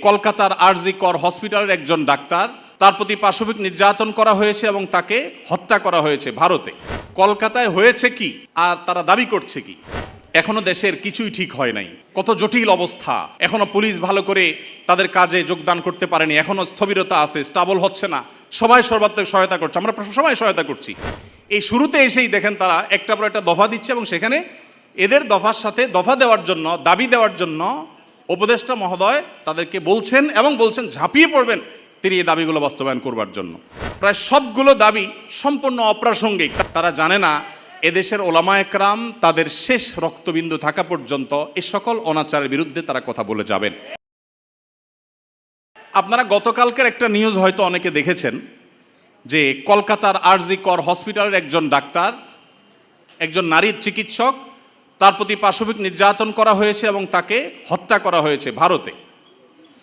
কলকাতার আরজি কর হসপিটালের একজন ডাক্তার, তার প্রতি পাশবিক নির্যাতন করা হয়েছে এবং তাকে হত্যা করা হয়েছে ভারতে। কলকাতায় হয়েছে কি আর তারা দাবি করছে কি? এখনো দেশের কিছুই ঠিক হয় নাই, কত জটিল অবস্থা। এখনো পুলিশ ভালো করে তাদের কাজে যোগদান করতে পারেনি, এখনো স্থবিরতা আছে, স্টাবল হচ্ছে না। সবাই সর্বাত্মক সহায়তা করছে, আমরা সবাই সহায়তা করছি। এই শুরুতে এসেই দেখেন তারা একটা পর একটা দফা দিচ্ছে এবং সেখানে এদের দফার সাথে দফা দেওয়ার জন্য, দাবি দেওয়ার জন্য উপদেষ্টা মহোদয় তাদেরকে বলছেন এবং বলছেন ঝাঁপিয়ে পড়বেন তিনি এই দাবিগুলো বাস্তবায়ন করবার জন্য। প্রায় সবগুলো দাবি সম্পূর্ণ অপ্রাসঙ্গিক। তারা জানে না এদেশের ওলামা একরাম তাদের শেষ রক্তবিন্দু থাকা পর্যন্ত এ সকল অনাচারের বিরুদ্ধে তারা কথা বলে যাবেন। আপনারা গতকালকের একটা নিউজ হয়তো অনেকে দেখেছেন যে কলকাতার আরজি কর হসপিটালের একজন ডাক্তার, একজন নারীর চিকিৎসক, তার প্রতি পাশবিক নির্যাতন করা হয়েছে এবং তাকে হত্যা করা হয়েছে ভারতে।